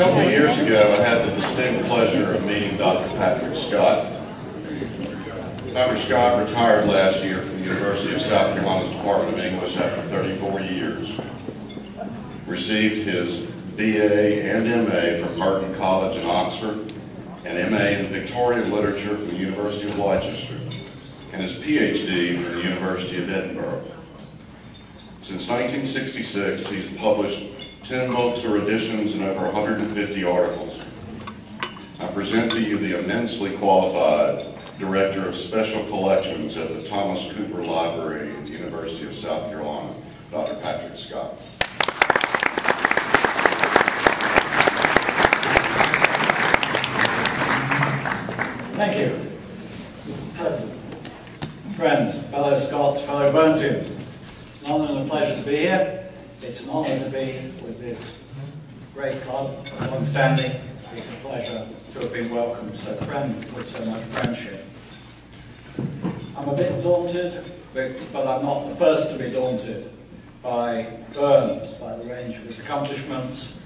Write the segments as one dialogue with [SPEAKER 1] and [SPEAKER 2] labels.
[SPEAKER 1] couple of years ago, I had the distinct pleasure of meeting Dr. Patrick Scott. Dr. Scott retired last year from the University of South Carolina's Department of English after 34 years. Received his BA and MA from Merton College in Oxford, and MA in Victorian Literature from the University of Leicester, and his PhD from the University of Edinburgh. Since 1966, he's published 10 books or editions and over 150 articles. I present to you the immensely qualified Director of Special Collections at the Thomas Cooper Library at the University of South Carolina, Dr. Patrick Scott.
[SPEAKER 2] Thank you. Friends, fellow Scots, fellow Burnsians, it's an honour and a pleasure to be here. It's an honour to be with this great club, long standing. It's a pleasure to have been welcomed so with so much friendship. I'm a bit daunted, but I'm not the first to be daunted by Burns, by the range of his accomplishments,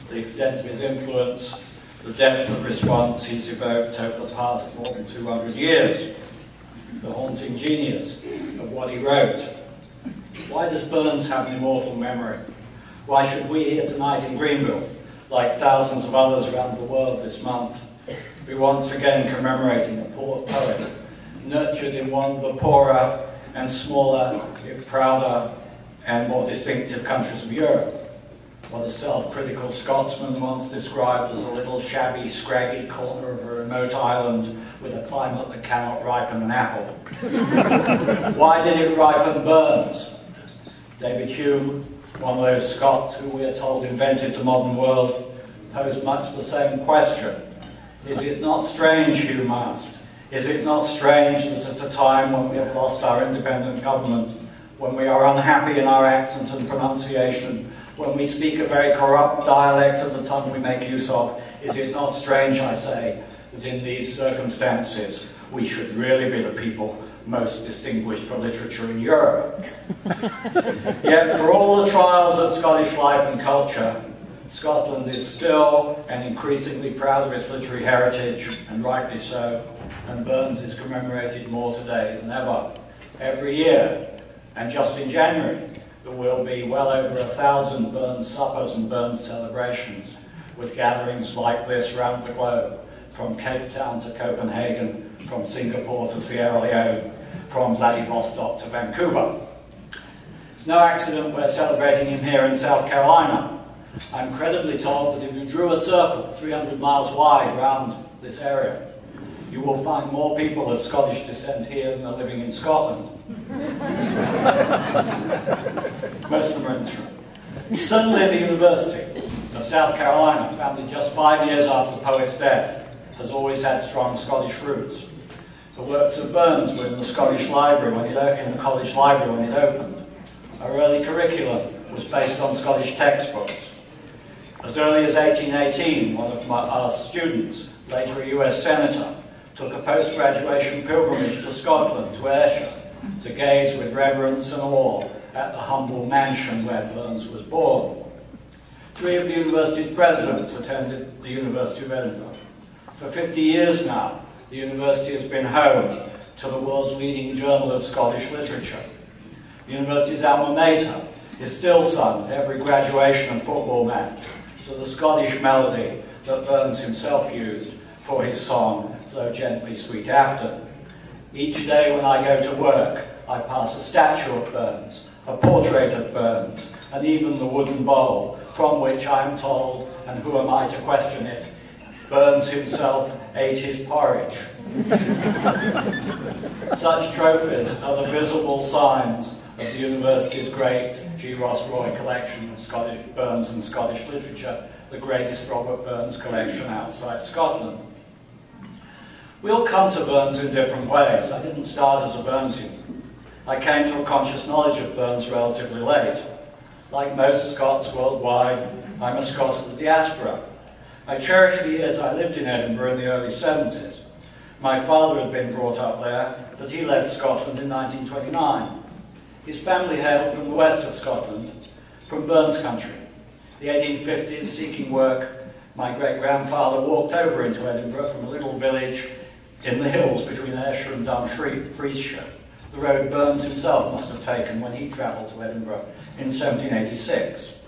[SPEAKER 2] the extent of his influence, the depth of response he's evoked over the past more than 200 years, the haunting genius of what he wrote. Why does Burns have an immortal memory? Why should we here tonight in Greenville, like thousands of others around the world this month, be once again commemorating a poet nurtured in one of the poorer and smaller, if prouder and more distinctive countries of Europe? What a self-critical Scotsman once described as a little shabby, scraggy corner of a remote island with a climate that cannot ripen an apple. Why did it ripen Burns? David Hume, one of those Scots who we are told invented the modern world, posed much the same question. Is it not strange, Hume asked, is it not strange that at a time when we have lost our independent government, when we are unhappy in our accent and pronunciation, when we speak a very corrupt dialect of the tongue we make use of, is it not strange, I say, that in these circumstances we should really be the people most distinguished for literature in Europe? Yet for all the trials of Scottish life and culture, Scotland is still and increasingly proud of its literary heritage, and rightly so, and Burns is commemorated more today than ever. Every year, and just in January, there will be well over 1,000 Burns suppers and Burns celebrations, with gatherings like this around the globe, from Cape Town to Copenhagen, from Singapore to Sierra Leone, from Vladivostok to Vancouver. It's no accident we're celebrating him here in South Carolina. I'm credibly told that if you drew a circle 300 miles wide around this area, you will find more people of Scottish descent here than are living in Scotland. Most of them are in Certainly the University of South Carolina, founded just 5 years after the poet's death, has always had strong Scottish roots. The works of Burns were in the Scottish Library in the college library when it opened. Our early curriculum was based on Scottish textbooks. As early as 1818, one of our students, later a US Senator, took a post-graduation pilgrimage to Scotland, to Ayrshire, to gaze with reverence and awe at the humble mansion where Burns was born. 3 of the university's presidents attended the University of Edinburgh. For 50 years now, the university has been home to the world's leading journal of Scottish literature. The university's alma mater is still sung at every graduation and football match to the Scottish melody that Burns himself used for his song, Though Gently Sweet Afton. Each day when I go to work, I pass a statue of Burns, a portrait of Burns, and even the wooden bowl from which I am told, and who am I to question it, Burns himself ate his porridge. Such trophies are the visible signs of the university's great G. Ross Roy collection of Scottish Burns and Scottish literature, the greatest Robert Burns collection outside Scotland. We all come to Burns in different ways. I didn't start as a Burnsian. I came to a conscious knowledge of Burns relatively late. Like most Scots worldwide, I'm a Scot of the diaspora. I cherish the years I lived in Edinburgh in the early 70s. My father had been brought up there, but he left Scotland in 1929. His family hailed from the west of Scotland, from Burns country, the 1850s, seeking work My great-grandfather walked over into Edinburgh from a little village in the hills between Ayrshire and Dumfriesshire, the road Burns himself must have taken when he travelled to Edinburgh in 1786.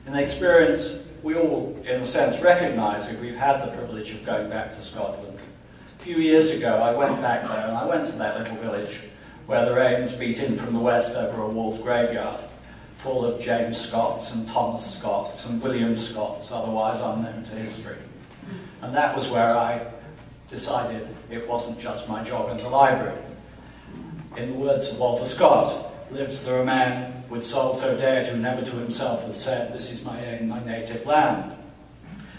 [SPEAKER 2] In experience, we all, in a sense, recognise that we've had the privilege of going back to Scotland. A few years ago, I went back there, and I went to that little village where the rains beat in from the west over a walled graveyard, full of James Scotts and Thomas Scotts and William Scotts, otherwise unknown to history. And that was where I decided it wasn't just my job in the library. In the words of Walter Scott, lives there a man with soul so dead who never to himself has said, "This is my aim, my native land."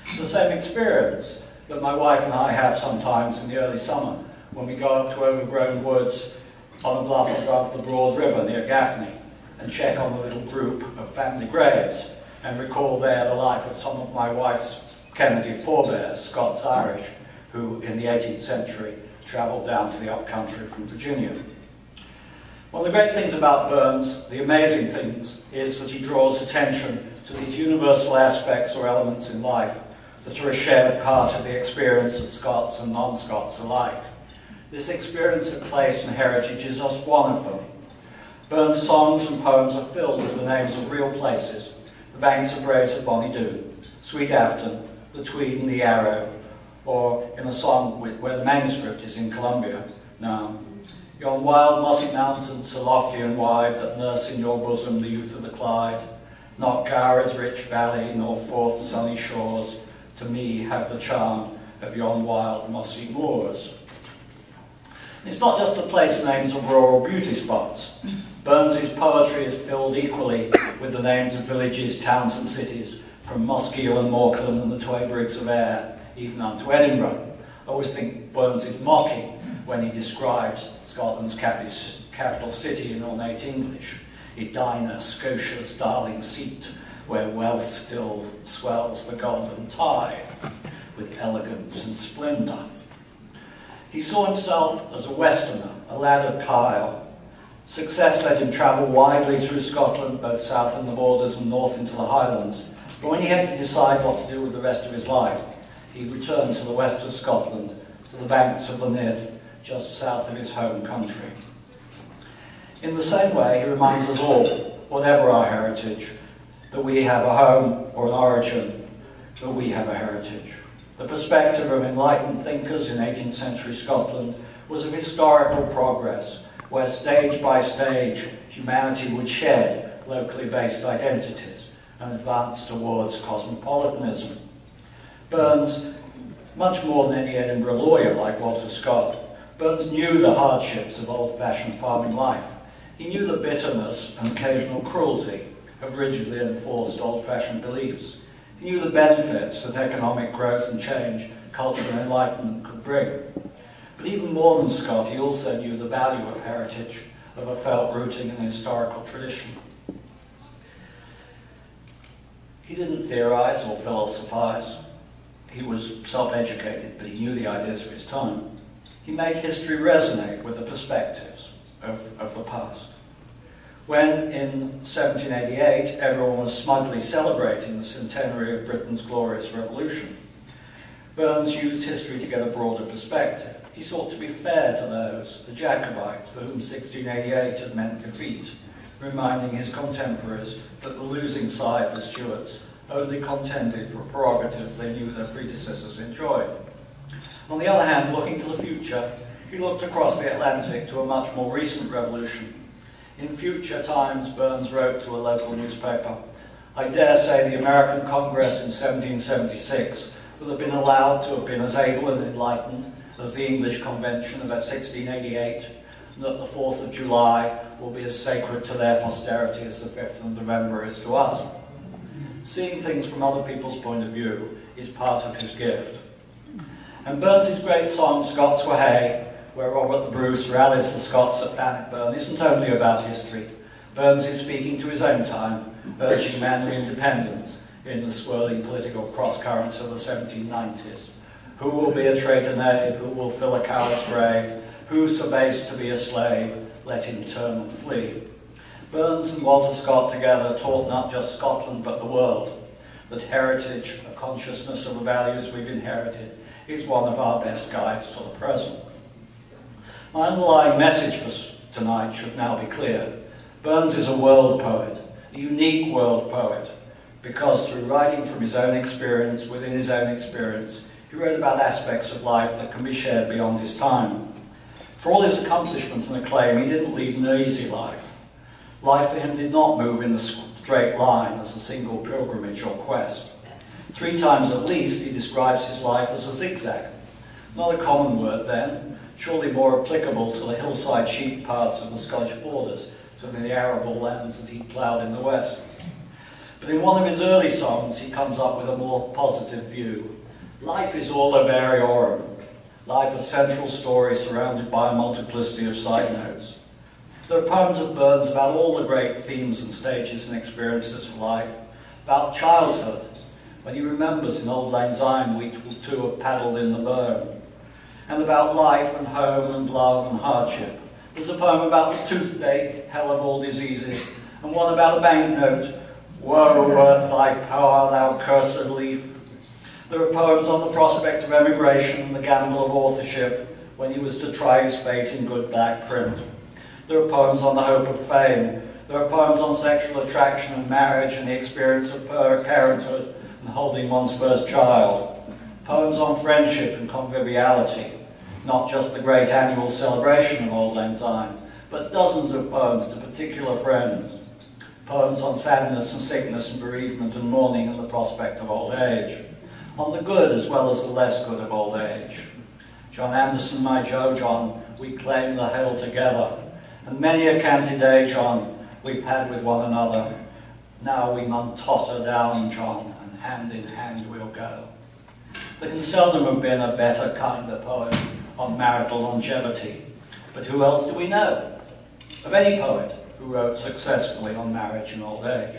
[SPEAKER 2] It's the same experience that my wife and I have sometimes in the early summer when we go up to overgrown woods on a bluff above the Broad River near Gaffney and check on the little group of family graves and recall there the life of some of my wife's Kennedy forebears, Scots-Irish, who in the 18th century travelled down to the upcountry from Virginia. One of the great things about Burns, the amazing things, is that he draws attention to these universal aspects or elements in life that are a shared part of the experience of Scots and non-Scots alike. This experience of place and heritage is just one of them. Burns' songs and poems are filled with the names of real places: the banks of Braes of Bonnie Doon, Sweet Afton, the Tweed and the Arrow, or in a song where the manuscript is in Columbia now, yon wild mossy mountains, so lofty and wide, that nurse in your bosom the youth of the Clyde, not Gowra's rich valley, nor Forth's sunny shores, to me have the charm of yon wild mossy moors. It's not just the place names of rural beauty spots. Burns' poetry is filled equally with the names of villages, towns and cities, from Mosgiel and Morcullen and the Twabriggs of Ayr, even unto Edinburgh. I always think Burns is mocking when he describes Scotland's capital city in ornate English: Edina, Scotia's darling seat, where wealth still swells the golden tide, with elegance and splendour. He saw himself as a Westerner, a lad of Kyle. Success let him travel widely through Scotland, both south in the borders and north into the Highlands. But when he had to decide what to do with the rest of his life, he returned to the west of Scotland, to the banks of the Nith, just south of his home country. In the same way, he reminds us all, whatever our heritage, that we have a home or an origin, that we have a heritage. The perspective of enlightened thinkers in 18th century Scotland was of historical progress, where stage by stage humanity would shed locally based identities and advance towards cosmopolitanism. Burns, much more than any Edinburgh lawyer like Walter Scott, Burns knew the hardships of old-fashioned farming life. He knew the bitterness and occasional cruelty of rigidly enforced old-fashioned beliefs. He knew the benefits that economic growth and change, culture and enlightenment could bring. But even more than Scott, he also knew the value of heritage, of a felt rooting in historical tradition. He didn't theorize or philosophize. He was self-educated, but he knew the ideas of his time. He made history resonate with the perspectives of the past. When, in 1788, everyone was smugly celebrating the centenary of Britain's glorious revolution, Burns used history to get a broader perspective. He sought to be fair to those, the Jacobites, for whom 1688 had meant defeat, reminding his contemporaries that the losing side, the Stuarts, only contended for prerogatives they knew their predecessors enjoyed. On the other hand, looking to the future, he looked across the Atlantic to a much more recent revolution. In future times, Burns wrote to a local newspaper, I dare say the American Congress in 1776 would have been allowed to have been as able and enlightened as the English Convention of 1688, and that the 4th of July will be as sacred to their posterity as the 5th of November is to us. Seeing things from other people's point of view is part of his gift. And Burns' great song, Scots Were Hey, where Robert the Bruce rallies the Scots at Bannockburn, isn't only about history. Burns is speaking to his own time, urging manly independence in the swirling political cross-currents of the 1790s. Who will be a traitor knave? Who will fill a coward's grave? Who so base to be a slave? Let him turn and flee. Burns and Walter Scott together taught not just Scotland but the world that heritage, a consciousness of the values we've inherited, is one of our best guides to the present. My underlying message for tonight should now be clear. Burns is a world poet, a unique world poet, because through writing from his own experience, within his own experience, he wrote about aspects of life that can be shared beyond his time. For all his accomplishments and acclaim, he didn't lead an easy life. Life for him did not move in a straight line as a single pilgrimage or quest. 3 times at least he describes his life as a zigzag. Not a common word then, surely more applicable to the hillside sheep paths of the Scottish borders, some of the arable lands that he ploughed in the west. But in one of his early songs he comes up with a more positive view. Life is all a variorum. Life a central story surrounded by a multiplicity of side notes. There are poems of Burns about all the great themes and stages and experiences of life, about childhood, when he remembers in Auld Lang Syne we two have paddled in the burn, and about life and home and love and hardship. There's a poem about the toothache, hell of all diseases, and one about a banknote, woe worth thy power, thou cursed leaf. There are poems on the prospect of emigration and the gamble of authorship when he was to try his fate in good black print. There are poems on the hope of fame. There are poems on sexual attraction and marriage and the experience of parenthood and holding one's first child. Poems on friendship and conviviality, not just the great annual celebration of Auld Lang Syne, but dozens of poems to particular friends. Poems on sadness and sickness and bereavement and mourning and the prospect of old age. On the good as well as the less good of old age. John Anderson, my Joe John, we claim the hill together, and many a canted day, John, we've had with one another. Now we mun totter down, John, and hand in hand we'll go. There can seldom have been a better, kinder poem on marital longevity, but who else do we know of any poet who wrote successfully on marriage and old age?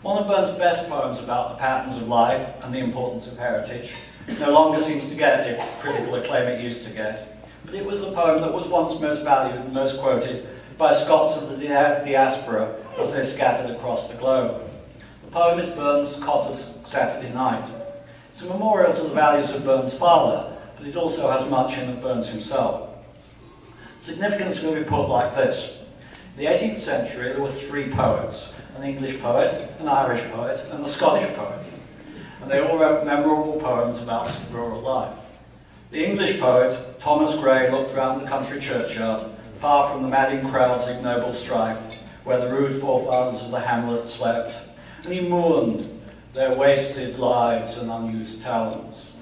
[SPEAKER 2] One of Burns' best poems about the patterns of life and the importance of heritage no longer seems to get the critical acclaim it used to get, but it was the poem that was once most valued and most quoted by Scots of the diaspora as they scattered across the globe. The poem is Burns' Cotter's Saturday Night. It's a memorial to the values of Burns' father, but it also has much in of Burns himself. Significance will be put like this. In the 18th century there were 3 poets, an English poet, an Irish poet, and a Scottish poet. And they all wrote memorable poems about rural life. The English poet, Thomas Gray, looked round the country churchyard, far from the madding crowd's ignoble strife, where the rude forefathers of the hamlet slept, and he mourned their wasted lives and unused talents.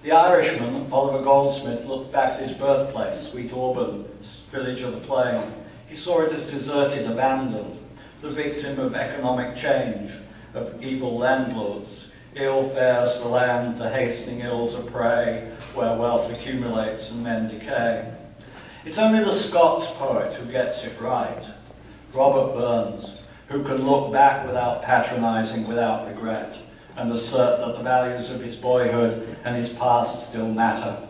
[SPEAKER 2] The Irishman, Oliver Goldsmith, looked back at his birthplace, Sweet Auburn, village of the plain. He saw it as deserted, abandoned, the victim of economic change, of evil landlords. Ill fares the land, the hastening ills of prey, where wealth accumulates and men decay. It's only the Scots poet who gets it right, Robert Burns, who can look back without patronising, without regret, and assert that the values of his boyhood and his past still matter.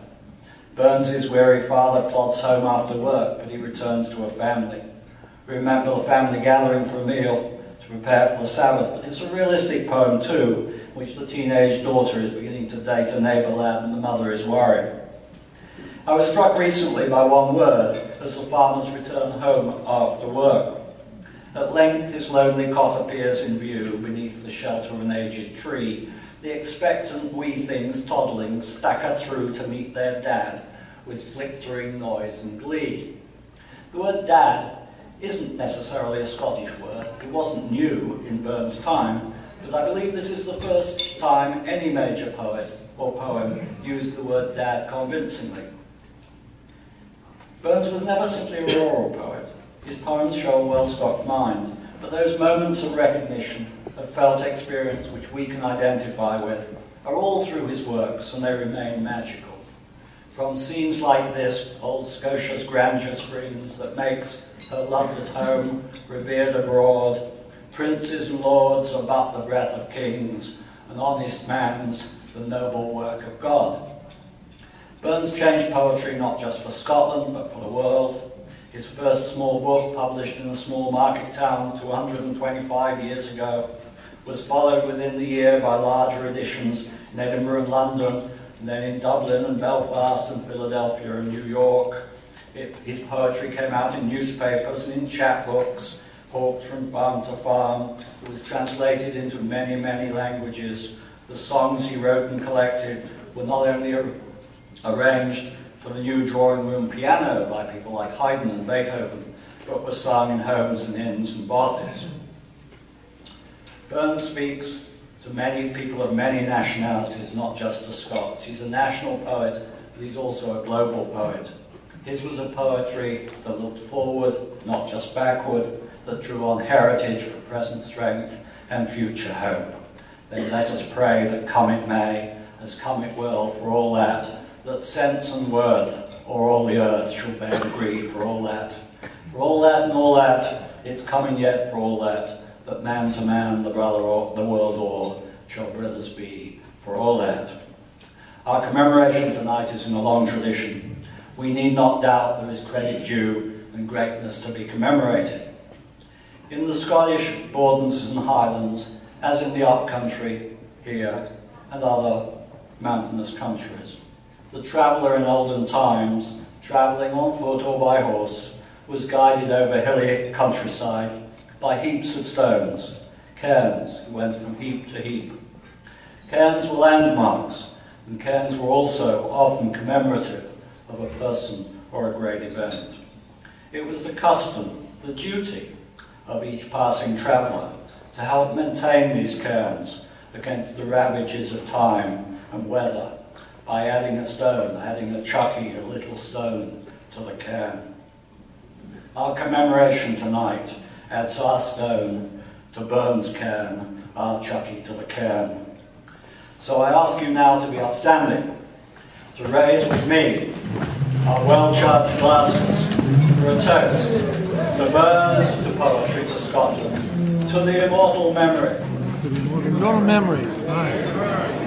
[SPEAKER 2] Burns's weary father plods home after work, but he returns to a family. We remember the family gathering for a meal to prepare for the Sabbath, but it's a realistic poem too, in which the teenage daughter is beginning to date a neighbour lad and the mother is worried. I was struck recently by one word as the farmers return home after work. At length his lonely cot appears in view beneath the shelter of an aged tree. The expectant wee things toddling stacker through to meet their dad with flickering noise and glee. The word dad isn't necessarily a Scottish word. It wasn't new in Burns' time, but I believe this is the first time any major poet or poem used the word dad convincingly. Burns was never simply a rural poet. His poems show a well-stocked mind, but those moments of recognition, of felt experience which we can identify with, are all through his works, and they remain magical. From scenes like this, old Scotia's grandeur screams that makes her loved at home, revered abroad. Princes and lords are but the breath of kings, and honest man's the noble work of God. Burns changed poetry not just for Scotland, but for the world. His first small book, published in a small market town 225 years ago, was followed within the year by larger editions in Edinburgh and London, and then in Dublin and Belfast and Philadelphia and New York. His poetry came out in newspapers and in chapbooks, hawked from farm to farm. It was translated into many, many languages. The songs he wrote and collected were not only arranged for the new drawing room piano by people like Haydn and Beethoven, but were sung in homes and inns and bothies. Burns speaks to many people of many nationalities, not just to Scots. He's a national poet, but he's also a global poet. His was a poetry that looked forward, not just backward, that drew on heritage for present strength and future hope. Then let us pray that come it may, as come it will, for all that sense and worth o'er all the earth shall bear degree, for all that and all that, it's coming yet, for all that man to man, the brother or the world o'er, shall brothers be, for all that. Our commemoration tonight is in a long tradition. We need not doubt there is credit due and greatness to be commemorated. In the Scottish Bordens and Highlands, as in the upcountry here and other mountainous countries, the traveller in olden times, travelling on foot or by horse, was guided over hilly countryside by heaps of stones, cairns, who went from heap to heap. Cairns were landmarks, and cairns were also often commemorative of a person or a great event. It was the custom, the duty of each passing traveller to help maintain these cairns against the ravages of time and weather by adding a stone, adding a chuckie, a little stone, to the cairn. Our commemoration tonight adds our stone to Burns' cairn, our chuckie to the cairn. So I ask you now to be upstanding, to raise with me our well-charged glasses for a toast to Burns, to poetry, to Scotland, to the immortal memory.
[SPEAKER 3] To the immortal memory. Aye.